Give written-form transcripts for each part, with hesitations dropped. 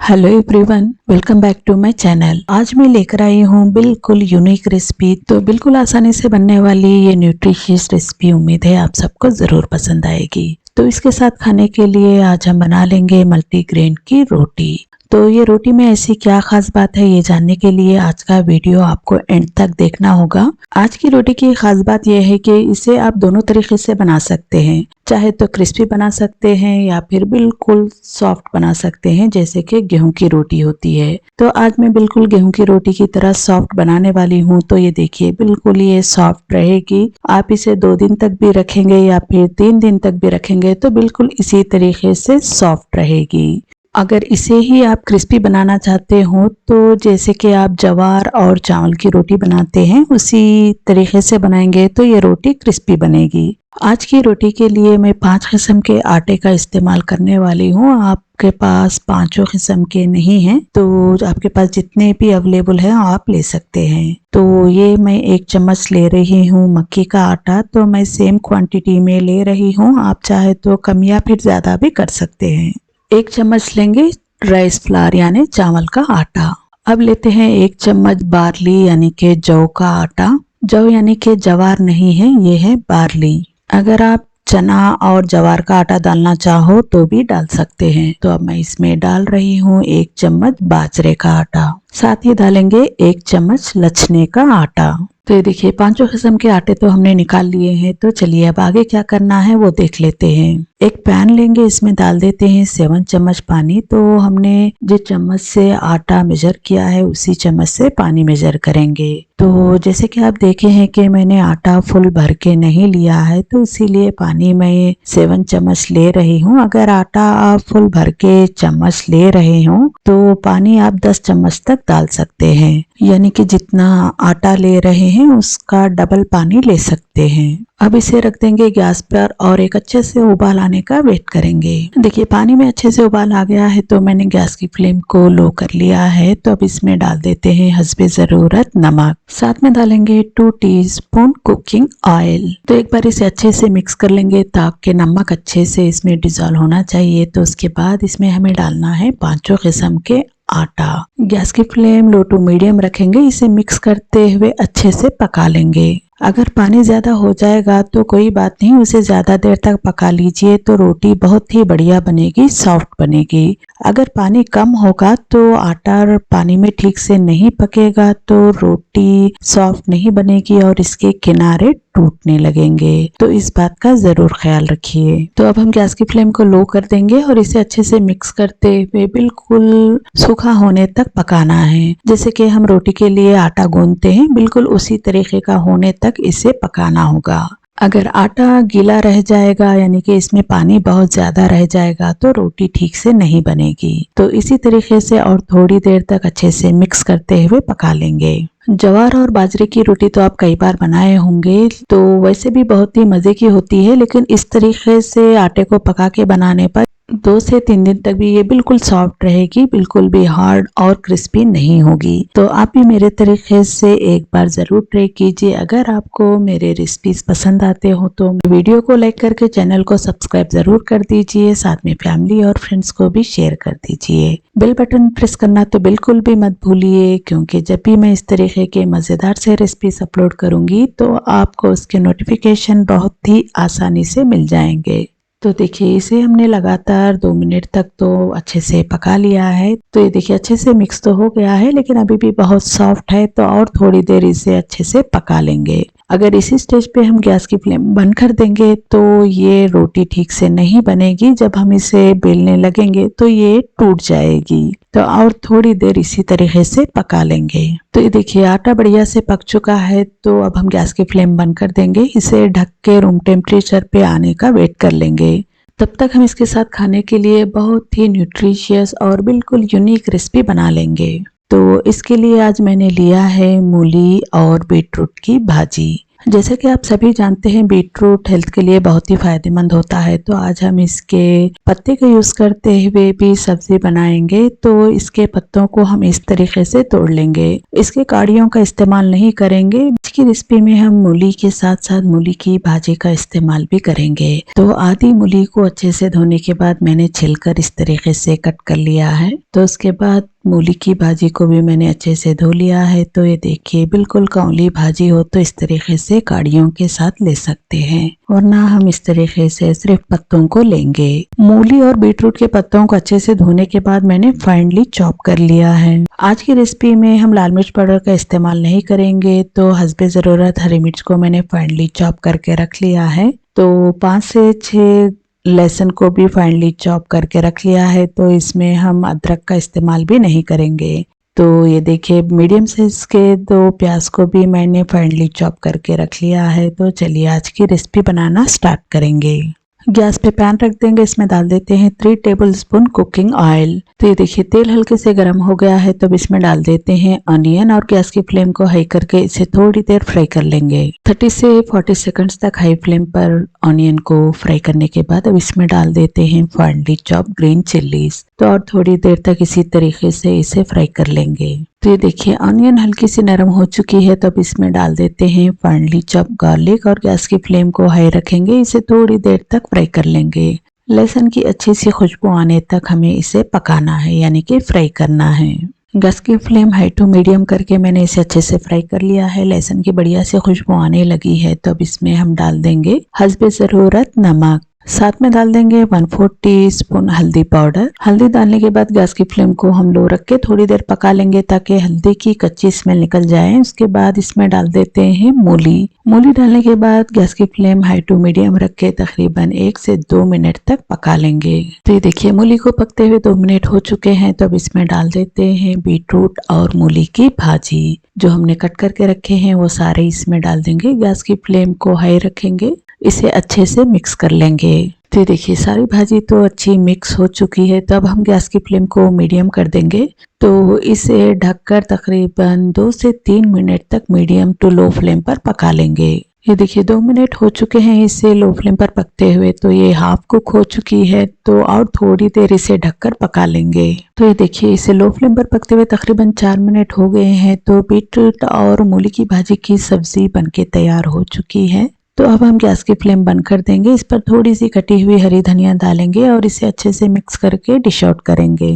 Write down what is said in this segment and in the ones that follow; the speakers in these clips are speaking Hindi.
Hello everyone, welcome back to my channel. आज मैं लेकर आई हूँ बिल्कुल यूनिक रेसिपी। तो बिल्कुल आसानी से बनने वाली ये न्यूट्रिशियस रेसिपी उम्मीद है आप सबको जरूर पसंद आएगी। तो इसके साथ खाने के लिए आज हम बना लेंगे मल्टीग्रेन की रोटी। तो ये रोटी में ऐसी क्या खास बात है, ये जानने के लिए आज का वीडियो आपको एंड तक देखना होगा। आज की रोटी की खास बात यह है कि इसे आप दोनों तरीके से बना सकते हैं। चाहे तो क्रिस्पी बना सकते हैं या फिर बिल्कुल सॉफ्ट बना सकते हैं, जैसे कि गेहूं की रोटी होती है। तो आज मैं बिल्कुल गेहूं की रोटी की तरह सॉफ्ट बनाने वाली हूं। तो ये देखिए, बिल्कुल ये सॉफ्ट रहेगी। आप इसे 2 दिन तक भी रखेंगे या फिर 3 दिन तक भी रखेंगे तो बिल्कुल इसी तरीके से सॉफ्ट रहेगी। अगर इसे ही आप क्रिस्पी बनाना चाहते हो तो जैसे कि आप जवार और चावल की रोटी बनाते हैं उसी तरीके से बनाएंगे तो ये रोटी क्रिस्पी बनेगी। आज की रोटी के लिए मैं 5 किस्म के आटे का इस्तेमाल करने वाली हूँ। आपके पास 5 किस्म के नहीं हैं तो आपके पास जितने भी अवेलेबल है आप ले सकते हैं। तो ये मैं 1 चम्मच ले रही हूँ मक्की का आटा। तो मैं सेम क्वांटिटी में ले रही हूँ, आप चाहे तो कम या फिर ज्यादा भी कर सकते हैं। 1 चम्मच लेंगे राइस फ्लावर यानी चावल का आटा। अब लेते हैं 1 चम्मच बार्ली यानी के जौ का आटा। जौ यानी के जवार नहीं है, ये है बार्ली। अगर आप चना और जवार का आटा डालना चाहो तो भी डाल सकते हैं। तो अब मैं इसमें डाल रही हूँ 1 चम्मच बाजरे का आटा। साथ ही डालेंगे 1 चम्मच लचने का आटा। तो ये देखिए 5 किस्म के आटे तो हमने निकाल लिए हैं। तो चलिए अब आगे क्या करना है वो देख लेते हैं। एक पैन लेंगे, इसमें डाल देते हैं 7 चम्मच पानी। तो हमने जिस चम्मच से आटा मेजर किया है उसी चम्मच से पानी मेजर करेंगे। तो जैसे कि आप देखे हैं कि मैंने आटा फुल भर के नहीं लिया है तो इसीलिए पानी मैं 7 चम्मच ले रही हूँ। अगर आटा आप फुल भर के चम्मच ले रहे हो तो पानी आप 10 चम्मच तक डाल सकते हैं, यानी कि जितना आटा ले रहे हैं उसका डबल पानी ले सकते हैं। अब इसे रख देंगे गैस पर और एक अच्छे से उबाल आने का वेट करेंगे। देखिए पानी में अच्छे से उबाल आ गया है तो मैंने गैस की फ्लेम को लो कर लिया है। तो अब इसमें डाल देते हैं हस्बे जरूरत नमक। साथ में डालेंगे 2 टीस्पून कुकिंग ऑयल। तो एक बार इसे अच्छे से मिक्स कर लेंगे ताकि नमक अच्छे से इसमें डिजॉल्व होना चाहिए। तो उसके बाद इसमें हमें डालना है 5 किस्म के आटा। गैस की फ्लेम लो टू मीडियम रखेंगे। इसे मिक्स करते हुए अच्छे से पका लेंगे। अगर पानी ज्यादा हो जाएगा तो कोई बात नहीं, उसे ज्यादा देर तक पका लीजिए तो रोटी बहुत ही बढ़िया बनेगी, सॉफ्ट बनेगी। अगर पानी कम होगा तो आटा पानी में ठीक से नहीं पकेगा तो रोटी सॉफ्ट नहीं बनेगी और इसके किनारे टूटने लगेंगे। तो इस बात का जरूर ख्याल रखिए। तो अब हम गैस की फ्लेम को लो कर देंगे और इसे अच्छे से मिक्स करते हुए बिल्कुल सूखा होने तक पकाना है। जैसे कि हम रोटी के लिए आटा गूंथते हैं बिल्कुल उसी तरीके का होने तक इसे पकाना होगा। अगर आटा गीला रह जाएगा यानी कि इसमें पानी बहुत ज्यादा रह जाएगा तो रोटी ठीक से नहीं बनेगी। तो इसी तरीके से और थोड़ी देर तक अच्छे से मिक्स करते हुए पका लेंगे। जवार और बाजरे की रोटी तो आप कई बार बनाए होंगे, तो वैसे भी बहुत ही मजे की होती है, लेकिन इस तरीके से आटे को पका के बनाने पर 2 से 3 दिन तक भी ये बिल्कुल सॉफ्ट रहेगी, बिल्कुल भी हार्ड और क्रिस्पी नहीं होगी। तो आप भी मेरे तरीके से एक बार जरूर ट्राई कीजिए। अगर आपको मेरे रेसिपीज पसंद आते हो तो वीडियो को लाइक करके चैनल को सब्सक्राइब जरूर कर दीजिए। साथ में फैमिली और फ्रेंड्स को भी शेयर कर दीजिए। बेल बटन प्रेस करना तो बिल्कुल भी मत भूलिए, क्योंकि जब भी मैं इस तरीके के मजेदार से रेसिपीज अपलोड करूंगी तो आपको उसके नोटिफिकेशन बहुत ही आसानी से मिल जाएंगे। तो देखिए इसे हमने लगातार 2 मिनट तक तो अच्छे से पका लिया है। तो ये देखिए अच्छे से मिक्स तो हो गया है लेकिन अभी भी बहुत सॉफ्ट है, तो और थोड़ी देर इसे अच्छे से पका लेंगे। अगर इसी स्टेज पे हम गैस की फ्लेम बंद कर देंगे तो ये रोटी ठीक से नहीं बनेगी। जब हम इसे बेलने लगेंगे तो ये टूट जाएगी। तो और थोड़ी देर इसी तरीके से पका लेंगे। तो ये देखिए आटा बढ़िया से पक चुका है। तो अब हम गैस की फ्लेम बंद कर देंगे। इसे ढक के रूम टेम्परेचर पे आने का वेट कर लेंगे। तब तक हम इसके साथ खाने के लिए बहुत ही न्यूट्रिशियस और बिल्कुल यूनिक रेसिपी बना लेंगे। तो इसके लिए आज मैंने लिया है मूली और बीटरूट की भाजी। जैसे कि आप सभी जानते हैं बीटरूट हेल्थ के लिए बहुत ही फायदेमंद होता है, तो आज हम इसके पत्ते का यूज करते हुए भी सब्जी बनाएंगे। तो इसके पत्तों को हम इस तरीके से तोड़ लेंगे, इसके काड़ियों का इस्तेमाल नहीं करेंगे। आज की रेसिपी में हम मूली के साथ साथ मूली की भाजी का इस्तेमाल भी करेंगे। तो आधी मूली को अच्छे से धोने के बाद मैंने छिलकर इस तरीके से कट कर लिया है। तो उसके बाद मूली की भाजी को भी मैंने अच्छे से धो लिया है। तो ये देखिए बिल्कुल कौली भाजी हो तो इस तरीके से काड़ियों के साथ ले सकते हैं, वरना हम इस तरीके से सिर्फ पत्तों को लेंगे। मूली और बीटरूट के पत्तों को अच्छे से धोने के बाद मैंने फाइनली चॉप कर लिया है। आज की रेसिपी में हम लाल मिर्च पाउडर का इस्तेमाल नहीं करेंगे, तो हस्बे जरूरत हरी मिर्च को मैंने फाइनली चॉप करके रख लिया है। तो 5 से 6 लहसुन को भी फाइनली चॉप करके रख लिया है। तो इसमें हम अदरक का इस्तेमाल भी नहीं करेंगे। तो ये देखिए मीडियम साइज के 2 प्याज को भी मैंने फाइनली चॉप करके रख लिया है। तो चलिए आज की रेसिपी बनाना स्टार्ट करेंगे। गैस पे पैन रख देंगे, इसमें डाल देते हैं 3 टेबलस्पून कुकिंग ऑयल। तो ये देखिए तेल हल्के से गर्म हो गया है, तो इसमें डाल देते हैं अनियन और गैस की फ्लेम को हाई करके इसे थोड़ी देर फ्राई कर लेंगे। 30 से 40 सेकंड्स तक हाई फ्लेम पर अनियन को फ्राई करने के बाद अब इसमें डाल देते हैं फाइनली चॉप ग्रीन चिल्लीज। तो और थोड़ी देर तक इसी तरीके से इसे फ्राई कर लेंगे। तो ये देखिए अनियन हल्की सी नरम हो चुकी है, तब इसमें डाल देते हैं फाइनली चॉप गार्लिक और गैस की फ्लेम को हाई रखेंगे, इसे थोड़ी देर तक फ्राई कर लेंगे। लहसुन की अच्छी सी खुशबू आने तक हमें इसे पकाना है, यानी कि फ्राई करना है। गैस की फ्लेम हाई टू मीडियम करके मैंने इसे अच्छे से फ्राई कर लिया है। लहसुन की बढ़िया से खुशबू आने लगी है, तो अब इसमें हम डाल देंगे हस्बे जरूरत नमक, साथ में डाल देंगे 1/4 टीस्पून हल्दी पाउडर। हल्दी डालने के बाद गैस की फ्लेम को हम लो रख के थोड़ी देर पका लेंगे ताकि हल्दी की कच्ची स्मेल निकल जाए। उसके बाद इसमें डाल देते हैं मूली। मूली डालने के बाद गैस की फ्लेम हाई टू मीडियम रख के तकरीबन 1 से 2 मिनट तक पका लेंगे। तो ये देखिए मूली को पकते हुए 2 मिनट हो चुके हैं, तो अब इसमें डाल देते हैं बीटरूट और मूली की भाजी जो हमने कट करके रखे हैं, वो सारे इसमें डाल देंगे। गैस की फ्लेम को हाई रखेंगे, इसे अच्छे से मिक्स कर लेंगे। तो देखिए सारी भाजी तो अच्छी मिक्स हो चुकी है, तब हम गैस की फ्लेम को मीडियम कर देंगे। तो इसे ढककर तकरीबन 2 से 3 मिनट तक मीडियम टू लो फ्लेम पर पका लेंगे। ये देखिए 2 मिनट हो चुके हैं इसे लो फ्लेम पर पकते हुए, तो ये हाफ कुक हो चुकी है। तो और थोड़ी देर इसे ढककर पका लेंगे। तो ये देखिए इसे लो फ्लेम पर पकते हुए तकरीबन 4 मिनट हो गए हैं। तो बीटरूट और मूली की भाजी की सब्जी बनके तैयार हो चुकी है। तो अब हम गैस की फ्लेम बंद कर देंगे, इस पर थोड़ी सी कटी हुई हरी धनिया डालेंगे और इसे अच्छे से मिक्स करके डिश आउट करेंगे।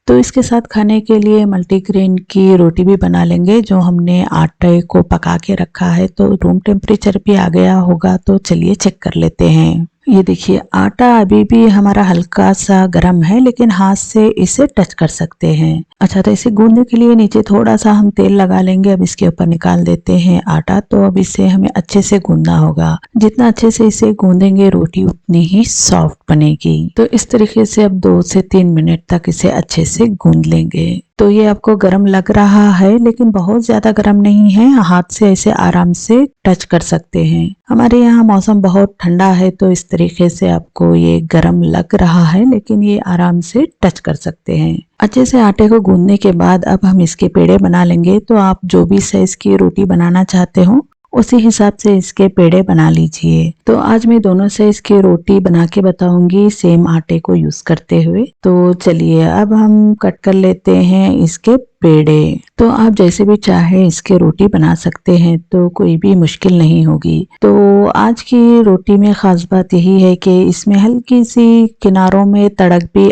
तो इसके साथ खाने के लिए मल्टीग्रेन की रोटी भी बना लेंगे, जो हमने आटे को पका के रखा है। तो रूम टेम्परेचर भी आ गया होगा, तो चलिए चेक कर लेते हैं। ये देखिए आटा अभी भी हमारा हल्का सा गर्म है, लेकिन हाथ से इसे टच कर सकते हैं। अच्छा, तो इसे गूंदने के लिए नीचे थोड़ा सा हम तेल लगा लेंगे। अब इसके ऊपर निकाल देते हैं आटा। तो अब इसे हमें अच्छे से गूंदना होगा, जितना अच्छे से इसे गूंदेंगे रोटी उतनी ही सॉफ्ट बनेगी। तो इस तरीके से अब 2 से 3 मिनट तक इसे अच्छे से गूंद लेंगे। तो ये आपको गरम लग रहा है, लेकिन बहुत ज्यादा गरम नहीं है, हाथ से ऐसे आराम से टच कर सकते हैं। हमारे यहाँ मौसम बहुत ठंडा है, तो इस तरीके से आपको ये गरम लग रहा है, लेकिन ये आराम से टच कर सकते हैं। अच्छे से आटे को गूंदने के बाद अब हम इसके पेड़े बना लेंगे। तो आप जो भी साइज की रोटी बनाना चाहते हो उसी हिसाब से इसके पेड़े बना लीजिए। तो आज मैं दोनों साइज की रोटी बना के बताऊंगी सेम आटे को यूज करते हुए। तो चलिए अब हम कट कर लेते हैं इसके पेड़े। तो आप जैसे भी चाहे इसके रोटी बना सकते हैं, तो कोई भी मुश्किल नहीं होगी। तो आज की रोटी में खास बात यही है कि इसमें हल्की सी किनारों में तड़क भी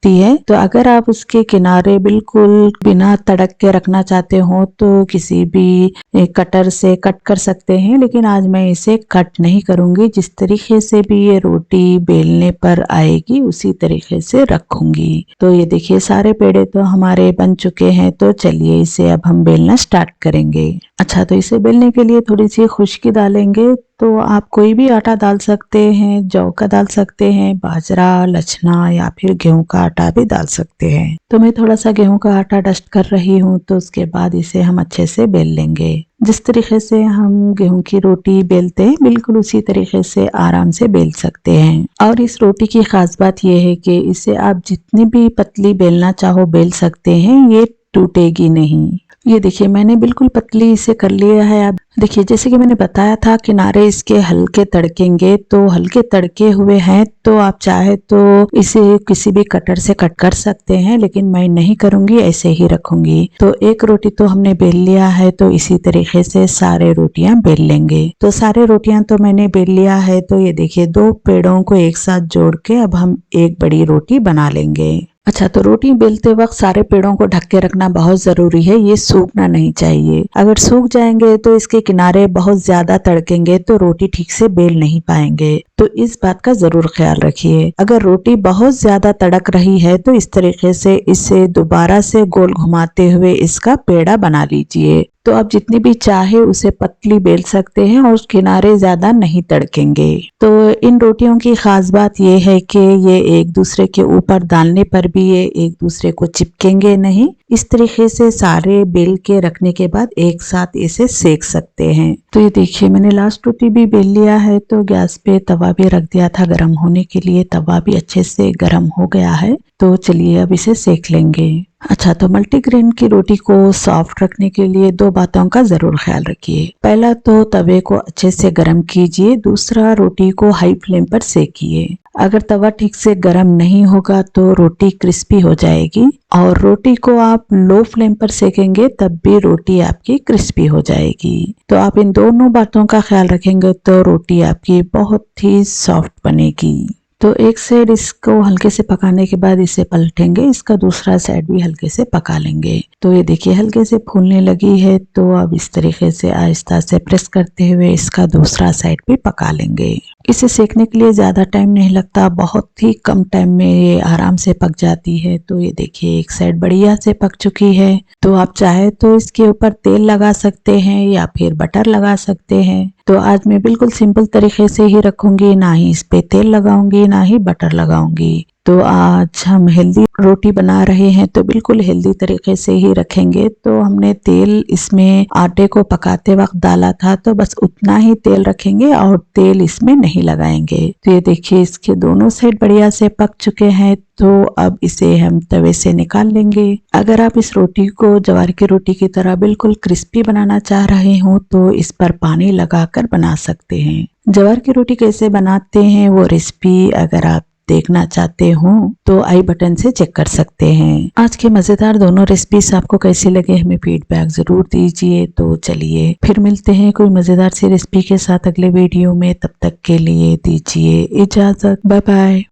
है। तो अगर आप उसके किनारे बिल्कुल बिना तड़क के रखना चाहते हो तो किसी भी कटर से कट कर सकते हैं, लेकिन आज मैं इसे कट नहीं करूंगी। जिस तरीके से भी ये रोटी बेलने पर आएगी उसी तरीके से रखूंगी। तो ये देखिए सारे पेड़े तो हमारे बन चुके हैं। तो चलिए इसे अब हम बेलना स्टार्ट करेंगे। अच्छा, तो इसे बेलने के लिए थोड़ी सी खुश्की डालेंगे। तो आप कोई भी आटा डाल सकते हैं, जौ का डाल सकते हैं, बाजरा, लचना या फिर गेहूं का आटा भी डाल सकते हैं। तो मैं थोड़ा सा गेहूं का आटा डस्ट कर रही हूँ। तो उसके बाद इसे हम अच्छे से बेल लेंगे। जिस तरीके से हम गेहूं की रोटी बेलते हैं बिल्कुल उसी तरीके से आराम से बेल सकते हैं। और इस रोटी की खास बात यह है कि इसे आप जितनी भी पतली बेलना चाहो बेल सकते हैं, ये टूटेगी नहीं। ये देखिए मैंने बिल्कुल पतली इसे कर लिया है। अब देखिए जैसे कि मैंने बताया था किनारे इसके हल्के तड़केंगे, तो हल्के तड़के हुए हैं तो आप चाहे तो इसे किसी भी कटर से कट कर सकते हैं, लेकिन मैं नहीं करूंगी, ऐसे ही रखूंगी। तो एक रोटी तो हमने बेल लिया है, तो इसी तरीके से सारे रोटियां बेल लेंगे। तो सारे रोटियां तो मैंने बेल लिया है। तो ये देखिए 2 पेड़ों को एक साथ जोड़ के अब हम एक बड़ी रोटी बना लेंगे। अच्छा, तो रोटी बेलते वक्त सारे पेड़ों को ढक के रखना बहुत जरूरी है, ये सूखना नहीं चाहिए। अगर सूख जाएंगे तो इसके किनारे बहुत ज्यादा तड़केंगे तो रोटी ठीक से बेल नहीं पाएंगे। तो इस बात का जरूर ख्याल रखिए। अगर रोटी बहुत ज्यादा तड़क रही है तो इस तरीके से इसे दोबारा से गोल घुमाते हुए इसका पेड़ा बना लीजिए। तो आप जितनी भी चाहे उसे पतली बेल सकते हैं और किनारे ज्यादा नहीं तड़केंगे। तो इन रोटियों की खास बात यह है कि ये एक दूसरे के ऊपर डालने पर भी ये एक दूसरे को चिपकेंगे नहीं। इस तरीके से सारे बेल के रखने के बाद एक साथ इसे सेक सकते हैं। तो ये देखिए मैंने लास्ट रोटी भी बेल लिया है, तो गैस पे तवा भी रख दिया था गर्म होने के लिए। तवा भी अच्छे से गर्म हो गया है, तो चलिए अब इसे सेक लेंगे। अच्छा, तो मल्टीग्रेन की रोटी को सॉफ्ट रखने के लिए 2 बातों का जरूर ख्याल रखिए। पहला तो तवे को अच्छे से गर्म कीजिए, दूसरा रोटी को हाई फ्लेम पर सेकिए। अगर तवा ठीक से गर्म नहीं होगा तो रोटी क्रिस्पी हो जाएगी, और रोटी को आप लो फ्लेम पर सेकेंगे तब भी रोटी आपकी क्रिस्पी हो जाएगी। तो आप इन दोनों बातों का ख्याल रखेंगे तो रोटी आपकी बहुत ही सॉफ्ट बनेगी। तो एक साइड इसको हल्के से पकाने के बाद इसे पलटेंगे, इसका दूसरा साइड भी हल्के से पका लेंगे। तो ये देखिए हल्के से फूलने लगी है, तो अब इस तरीके से आहिस्ता से प्रेस करते हुए इसका दूसरा साइड भी पका लेंगे। इसे सेकने के लिए ज्यादा टाइम नहीं लगता, बहुत ही कम टाइम में ये आराम से पक जाती है। तो ये देखिए एक साइड बढ़िया से पक चुकी है। तो आप चाहे तो इसके ऊपर तेल लगा सकते हैं या फिर बटर लगा सकते हैं। तो आज मैं बिल्कुल सिंपल तरीके से ही रखूंगी, ना ही इस पे तेल लगाऊंगी ना ही बटर लगाऊंगी। तो आज हम हेल्दी रोटी बना रहे हैं तो बिल्कुल हेल्दी तरीके से ही रखेंगे। तो हमने तेल इसमें आटे को पकाते वक्त डाला था, तो बस उतना ही तेल रखेंगे और तेल इसमें नहीं लगाएंगे। तो ये देखिए इसके दोनों साइड बढ़िया से पक चुके हैं, तो अब इसे हम तवे से निकाल लेंगे। अगर आप इस रोटी को ज्वार की रोटी की तरह बिल्कुल क्रिस्पी बनाना चाह रहे हो तो इस पर पानी लगाकर बना सकते हैं। ज्वार की रोटी कैसे बनाते हैं वो रेसिपी अगर आप देखना चाहते हो तो आई बटन से चेक कर सकते हैं। आज के मजेदार दोनों रेसिपीज आपको कैसे लगे हमें फीडबैक जरूर दीजिए। तो चलिए फिर मिलते हैं कोई मजेदार सी रेसिपी के साथ अगले वीडियो में, तब तक के लिए दीजिए इजाजत, बाय बाय।